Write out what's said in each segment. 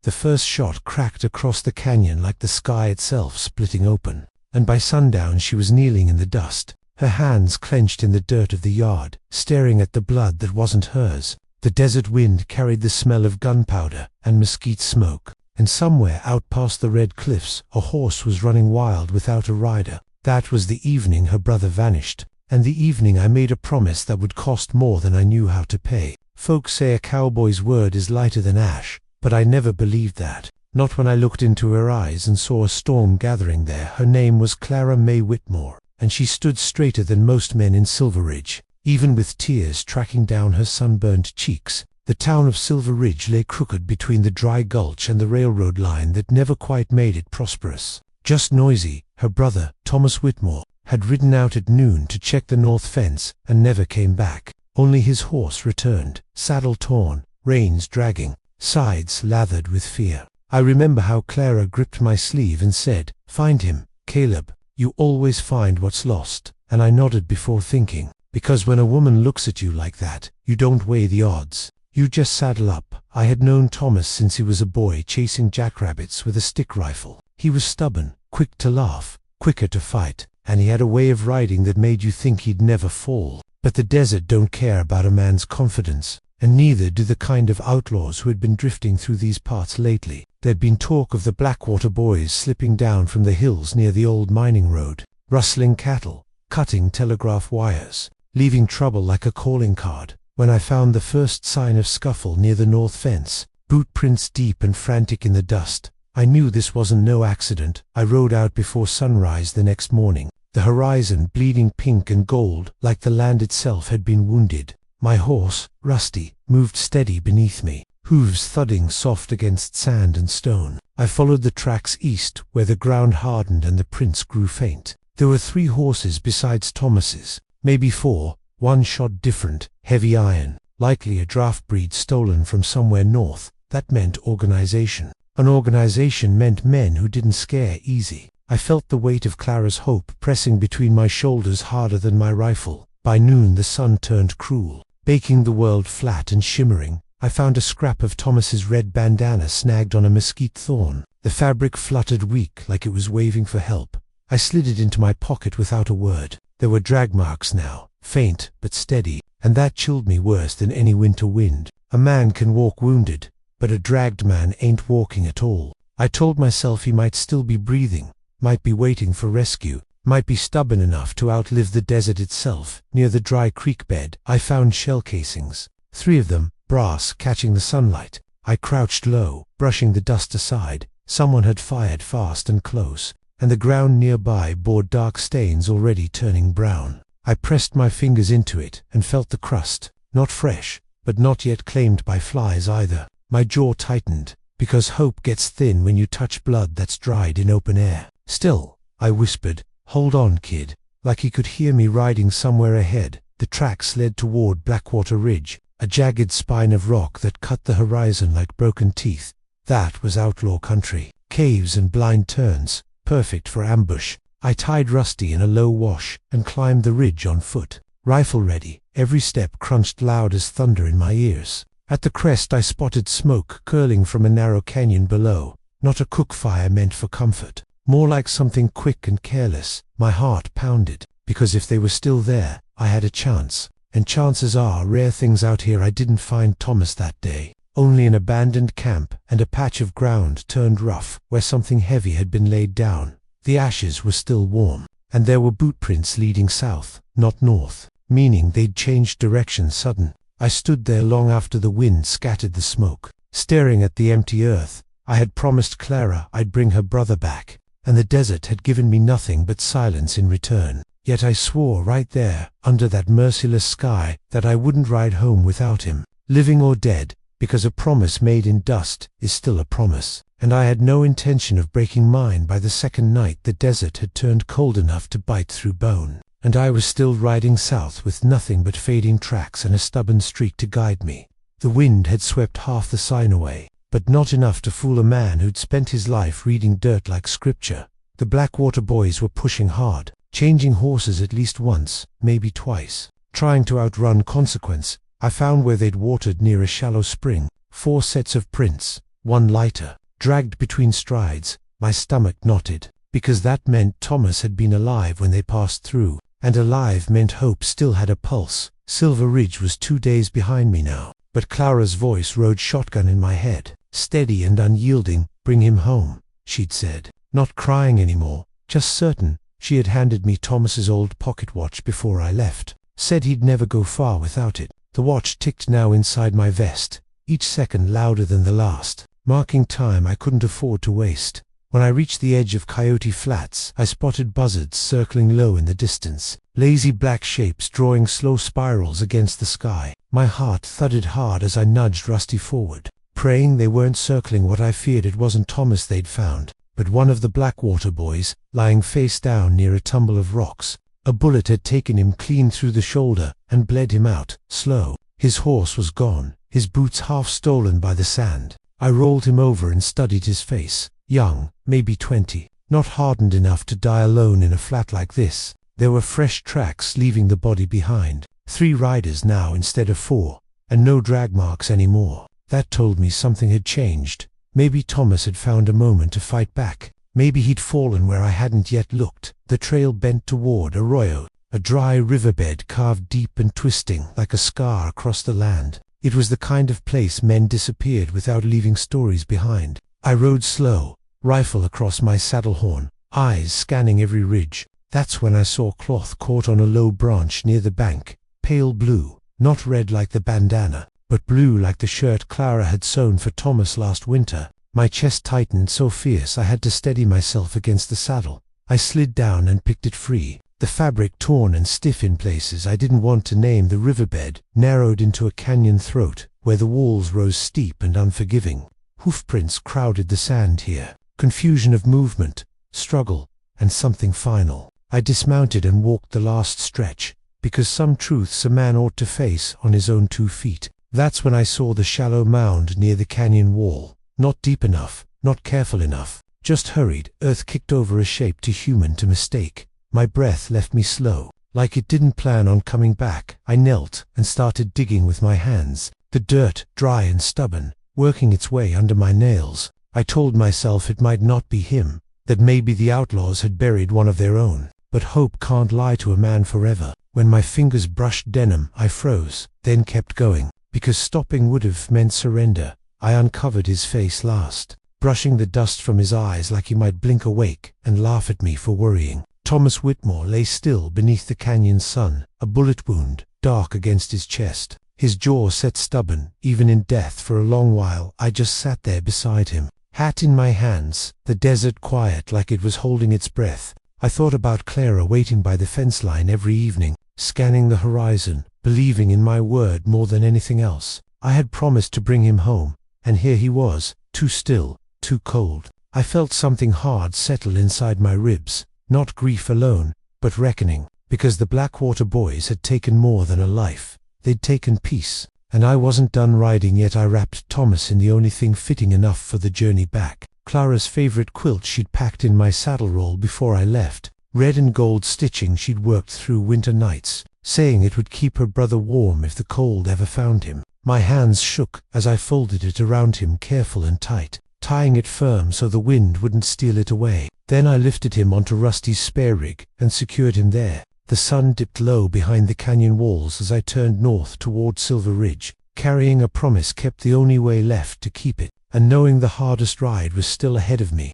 The first shot cracked across the canyon like the sky itself splitting open, and by sundown she was kneeling in the dust, her hands clenched in the dirt of the yard, staring at the blood that wasn't hers. The desert wind carried the smell of gunpowder and mesquite smoke, and somewhere out past the red cliffs a horse was running wild without a rider. That was the evening her brother vanished, and the evening I made a promise that would cost more than I knew how to pay. Folks say a cowboy's word is lighter than ash, but I never believed that. Not when I looked into her eyes and saw a storm gathering there. Her name was Clara May Whitmore, and she stood straighter than most men in Silver Ridge, even with tears tracking down her sunburned cheeks. The town of Silver Ridge lay crooked between the dry gulch and the railroad line that never quite made it prosperous. Just noisy. Her brother, Thomas Whitmore, had ridden out at noon to check the north fence and never came back. Only his horse returned, saddle torn, reins dragging, sides lathered with fear. I remember how Clara gripped my sleeve and said, "Find him, Caleb. You always find what's lost." And I nodded before thinking, because when a woman looks at you like that, you don't weigh the odds. You just saddle up. I had known Thomas since he was a boy chasing jackrabbits with a stick rifle. He was stubborn, quick to laugh, quicker to fight, and he had a way of riding that made you think he'd never fall. But the desert don't care about a man's confidence, and neither do the kind of outlaws who had been drifting through these parts lately. There'd been talk of the Blackwater Boys slipping down from the hills near the old mining road, rustling cattle, cutting telegraph wires, leaving trouble like a calling card. When I found the first sign of scuffle near the north fence, boot prints deep and frantic in the dust, I knew this wasn't no accident. I rode out before sunrise the next morning, the horizon bleeding pink and gold like the land itself had been wounded. My horse, Rusty, moved steady beneath me, hooves thudding soft against sand and stone. I followed the tracks east, where the ground hardened and the prints grew faint. There were 3 horses besides Thomas's, maybe 4, one shod different, heavy iron, likely a draft breed stolen from somewhere north. That meant organization. An organization meant men who didn't scare easy. I felt the weight of Clara's hope pressing between my shoulders harder than my rifle. By noon the sun turned cruel, baking the world flat and shimmering. I found a scrap of Thomas's red bandana snagged on a mesquite thorn. The fabric fluttered weak like it was waving for help. I slid it into my pocket without a word. There were drag marks now, faint but steady, and that chilled me worse than any winter wind. A man can walk wounded, but a dragged man ain't walking at all. I told myself he might still be breathing, might be waiting for rescue, might be stubborn enough to outlive the desert itself. Near the dry creek bed, I found shell casings, 3 of them, brass, catching the sunlight. I crouched low, brushing the dust aside. Someone had fired fast and close, and the ground nearby bore dark stains already turning brown. I pressed my fingers into it and felt the crust, not fresh, but not yet claimed by flies either. My jaw tightened, because hope gets thin when you touch blood that's dried in open air. "Still," I whispered, "hold on, kid," like he could hear me riding somewhere ahead. The tracks led toward Blackwater Ridge, a jagged spine of rock that cut the horizon like broken teeth. That was outlaw country. Caves and blind turns, perfect for ambush. I tied Rusty in a low wash and climbed the ridge on foot, rifle ready. Every step crunched loud as thunder in my ears. At the crest I spotted smoke curling from a narrow canyon below, not a cook fire meant for comfort, more like something quick and careless. My heart pounded, because if they were still there, I had a chance. And chances are rare things out here. I didn't find Thomas that day, only an abandoned camp and a patch of ground turned rough where something heavy had been laid down. The ashes were still warm, and there were boot prints leading south, not north, meaning they'd changed direction sudden. I stood there long after the wind scattered the smoke, staring at the empty earth. I had promised Clara I'd bring her brother back, and the desert had given me nothing but silence in return. Yet I swore right there, under that merciless sky, that I wouldn't ride home without him, living or dead, because a promise made in dust is still a promise. And I had no intention of breaking mine. By the second night the desert had turned cold enough to bite through bone, and I was still riding south with nothing but fading tracks and a stubborn streak to guide me. The wind had swept half the sign away, but not enough to fool a man who'd spent his life reading dirt like scripture. The Blackwater Boys were pushing hard, changing horses at least once, maybe twice, trying to outrun consequence. I found where they'd watered near a shallow spring, 4 sets of prints, one lighter, dragged between strides. My stomach knotted, because that meant Thomas had been alive when they passed through, and alive meant hope still had a pulse. Silver Ridge was 2 days behind me now, but Clara's voice rode shotgun in my head, steady and unyielding. "Bring him home," she'd said, not crying anymore, just certain. She had handed me Thomas's old pocket watch before I left, said he'd never go far without it. The watch ticked now inside my vest, each second louder than the last, marking time I couldn't afford to waste. When I reached the edge of Coyote Flats, I spotted buzzards circling low in the distance, lazy black shapes drawing slow spirals against the sky. My heart thudded hard as I nudged Rusty forward, praying they weren't circling what I feared it wasn't Thomas they'd found, but one of the Blackwater Boys, lying face down near a tumble of rocks. A bullet had taken him clean through the shoulder and bled him out, slow. His horse was gone, his boots half stolen by the sand. I rolled him over and studied his face. Young, maybe 20, not hardened enough to die alone in a flat like this. There were fresh tracks leaving the body behind, 3 riders now instead of 4, and no drag marks anymore. That told me something had changed. Maybe Thomas had found a moment to fight back. Maybe he'd fallen where I hadn't yet looked. The trail bent toward Arroyo, a dry riverbed carved deep and twisting like a scar across the land. It was the kind of place men disappeared without leaving stories behind. I rode slow, rifle across my saddle horn, eyes scanning every ridge. That's when I saw cloth caught on a low branch near the bank, pale blue, not red like the bandana, but blue like the shirt Clara had sewn for Thomas last winter. My chest tightened so fierce I had to steady myself against the saddle. I slid down and picked it free. The fabric torn and stiff in places I didn't want to name. The riverbed narrowed into a canyon throat, where the walls rose steep and unforgiving. Hoofprints crowded the sand here, confusion of movement, struggle, and something final. I dismounted and walked the last stretch, because some truths a man ought to face on his own 2 feet. That's when I saw the shallow mound near the canyon wall. Not deep enough, not careful enough, just hurried. Earth kicked over a shape too human to mistake. My breath left me slow, like it didn't plan on coming back. I knelt and started digging with my hands, the dirt, dry and stubborn, working its way under my nails. I told myself it might not be him, that maybe the outlaws had buried one of their own. But hope can't lie to a man forever. When my fingers brushed denim, I froze, then kept going, because stopping would have meant surrender. I uncovered his face last, brushing the dust from his eyes like he might blink awake and laugh at me for worrying. Thomas Whitmore lay still beneath the canyon sun, a bullet wound, dark against his chest. His jaw set stubborn, even in death. For a long while I just sat there beside him, hat in my hands, the desert quiet like it was holding its breath. I thought about Clara waiting by the fence line every evening, scanning the horizon, believing in my word more than anything else. I had promised to bring him home, and here he was, too still, too cold. I felt something hard settle inside my ribs, not grief alone, but reckoning, because the Blackwater Boys had taken more than a life. They'd taken peace, and I wasn't done riding yet. I wrapped Thomas in the only thing fitting enough for the journey back, Clara's favorite quilt she'd packed in my saddle roll before I left, red and gold stitching she'd worked through winter nights, saying it would keep her brother warm if the cold ever found him. My hands shook as I folded it around him, careful and tight, tying it firm so the wind wouldn't steal it away. Then I lifted him onto Rusty's spare rig and secured him there. The sun dipped low behind the canyon walls as I turned north toward Silver Ridge, carrying a promise kept the only way left to keep it, and knowing the hardest ride was still ahead of me.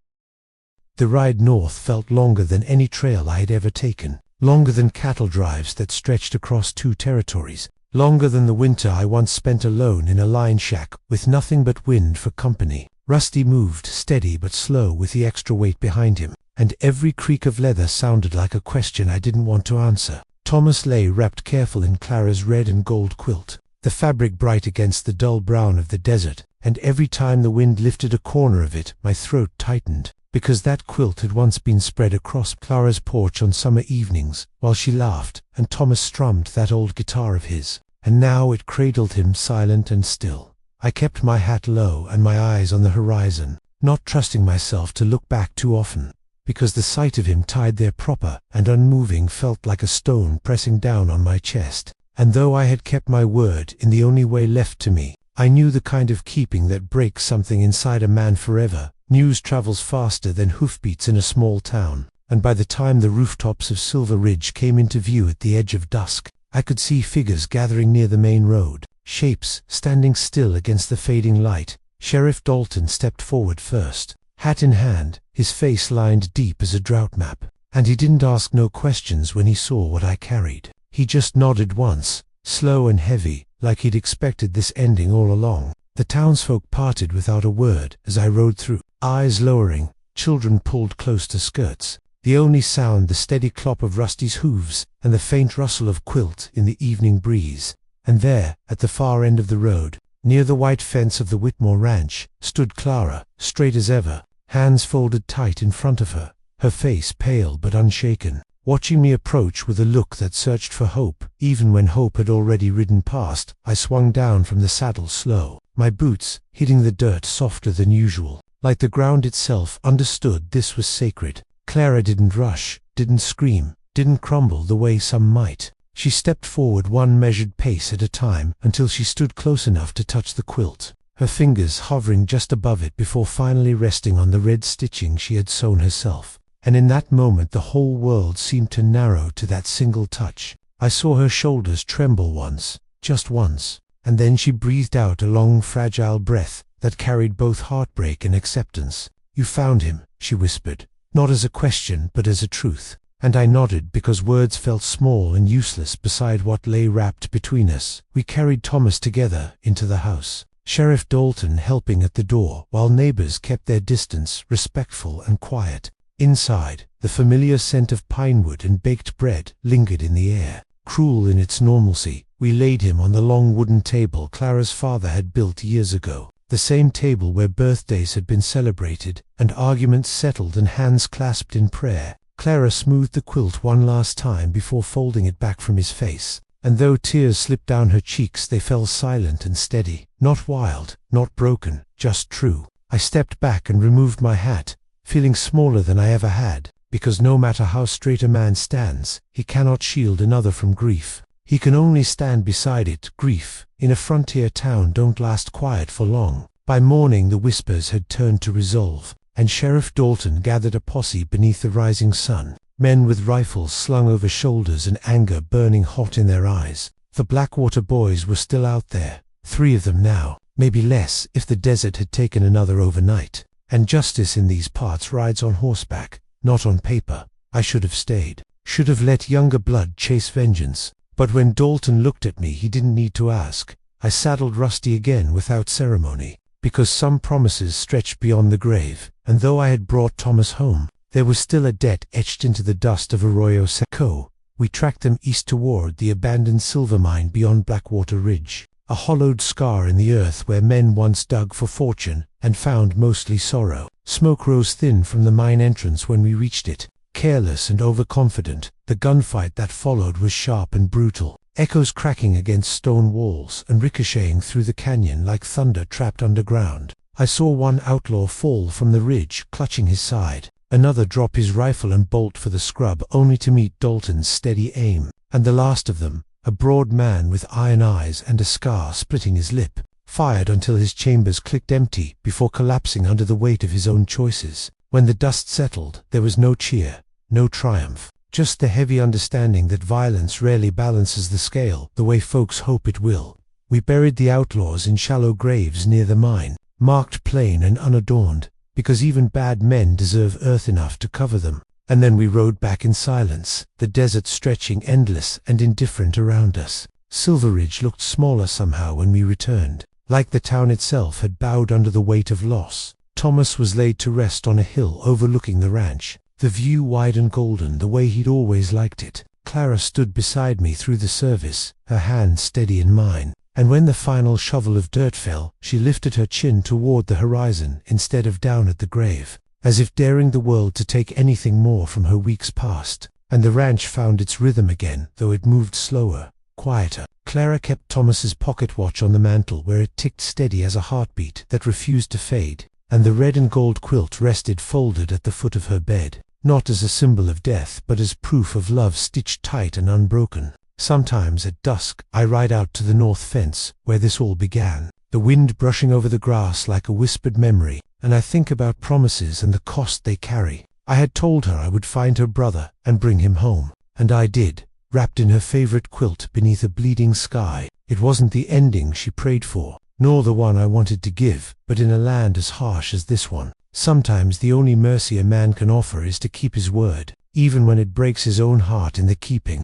The ride north felt longer than any trail I had ever taken, longer than cattle drives that stretched across 2 territories, longer than the winter I once spent alone in a line shack with nothing but wind for company. Rusty moved steady but slow with the extra weight behind him, and every creak of leather sounded like a question I didn't want to answer. Thomas lay wrapped careful in Clara's red and gold quilt, the fabric bright against the dull brown of the desert, and every time the wind lifted a corner of it, my throat tightened, because that quilt had once been spread across Clara's porch on summer evenings, while she laughed and Thomas strummed that old guitar of his, and now it cradled him silent and still. I kept my hat low and my eyes on the horizon, not trusting myself to look back too often, because the sight of him tied there proper and unmoving felt like a stone pressing down on my chest. And though I had kept my word in the only way left to me, I knew the kind of keeping that breaks something inside a man forever. News travels faster than hoofbeats in a small town, and by the time the rooftops of Silver Ridge came into view at the edge of dusk, I could see figures gathering near the main road, shapes standing still against the fading light. Sheriff Dalton stepped forward first, hat in hand, his face lined deep as a drought map, and he didn't ask no questions when he saw what I carried. He just nodded once, slow and heavy, like he'd expected this ending all along. The townsfolk parted without a word as I rode through, eyes lowering, children pulled close to skirts. The only sound the steady clop of Rusty's hooves and the faint rustle of quilt in the evening breeze. And there, at the far end of the road, near the white fence of the Whitmore ranch, stood Clara, straight as ever, hands folded tight in front of her, her face pale but unshaken, watching me approach with a look that searched for hope. Even when hope had already ridden past, I swung down from the saddle slow, my boots hitting the dirt softer than usual, like the ground itself understood this was sacred. Clara didn't rush, didn't scream, didn't crumble the way some might. She stepped forward one measured pace at a time until she stood close enough to touch the quilt, her fingers hovering just above it before finally resting on the red stitching she had sewn herself. And in that moment the whole world seemed to narrow to that single touch. I saw her shoulders tremble once, just once, and then she breathed out a long fragile breath that carried both heartbreak and acceptance. "You found him," she whispered, not as a question but as a truth. And I nodded because words felt small and useless beside what lay wrapped between us. We carried Thomas together into the house, Sheriff Dalton helping at the door while neighbors kept their distance, respectful and quiet. Inside, the familiar scent of pine wood and baked bread lingered in the air, cruel in its normalcy. We laid him on the long wooden table Clara's father had built years ago, the same table where birthdays had been celebrated and arguments settled and hands clasped in prayer. Clara smoothed the quilt one last time before folding it back from his face, and though tears slipped down her cheeks they fell silent and steady, not wild, not broken, just true. I stepped back and removed my hat, feeling smaller than I ever had, because no matter how straight a man stands, he cannot shield another from grief. He can only stand beside it. Grief, in a frontier town, don't last quiet for long. By morning the whispers had turned to resolve, and Sheriff Dalton gathered a posse beneath the rising sun, men with rifles slung over shoulders and anger burning hot in their eyes. The Blackwater Boys were still out there, 3 of them now, maybe less if the desert had taken another overnight. And justice in these parts rides on horseback, not on paper. I should have stayed, should have let younger blood chase vengeance. But when Dalton looked at me he didn't need to ask. I saddled Rusty again without ceremony, because some promises stretched beyond the grave, and though I had brought Thomas home, there was still a debt etched into the dust of Arroyo Seco. We tracked them east toward the abandoned silver mine beyond Blackwater Ridge, a hollowed scar in the earth where men once dug for fortune and found mostly sorrow. Smoke rose thin from the mine entrance when we reached it, careless and overconfident. The gunfight that followed was sharp and brutal, echoes cracking against stone walls and ricocheting through the canyon like thunder trapped underground. I saw one outlaw fall from the ridge, clutching his side, another drop his rifle and bolt for the scrub only to meet Dalton's steady aim, and the last of them, a broad man with iron eyes and a scar splitting his lip, fired until his chambers clicked empty before collapsing under the weight of his own choices. When the dust settled, there was no cheer, no triumph, just the heavy understanding that violence rarely balances the scale the way folks hope it will. We buried the outlaws in shallow graves near the mine, marked plain and unadorned, because even bad men deserve earth enough to cover them. And then we rode back in silence, the desert stretching endless and indifferent around us. Silver Ridge looked smaller somehow when we returned, like the town itself had bowed under the weight of loss. Thomas was laid to rest on a hill overlooking the ranch, the view wide and golden the way he'd always liked it. Clara stood beside me through the service, her hand steady in mine, and when the final shovel of dirt fell, she lifted her chin toward the horizon instead of down at the grave, as if daring the world to take anything more from her weeks past. And the ranch found its rhythm again, though it moved slower, quieter. Clara kept Thomas's pocket watch on the mantel where it ticked steady as a heartbeat that refused to fade, and the red and gold quilt rested folded at the foot of her bed, not as a symbol of death but as proof of love stitched tight and unbroken. Sometimes at dusk I ride out to the north fence where this all began, the wind brushing over the grass like a whispered memory, and I think about promises and the cost they carry. I had told her I would find her brother and bring him home, and I did, wrapped in her favorite quilt beneath a bleeding sky. It wasn't the ending she prayed for, nor the one I wanted to give, but in a land as harsh as this one, sometimes the only mercy a man can offer is to keep his word, even when it breaks his own heart in the keeping.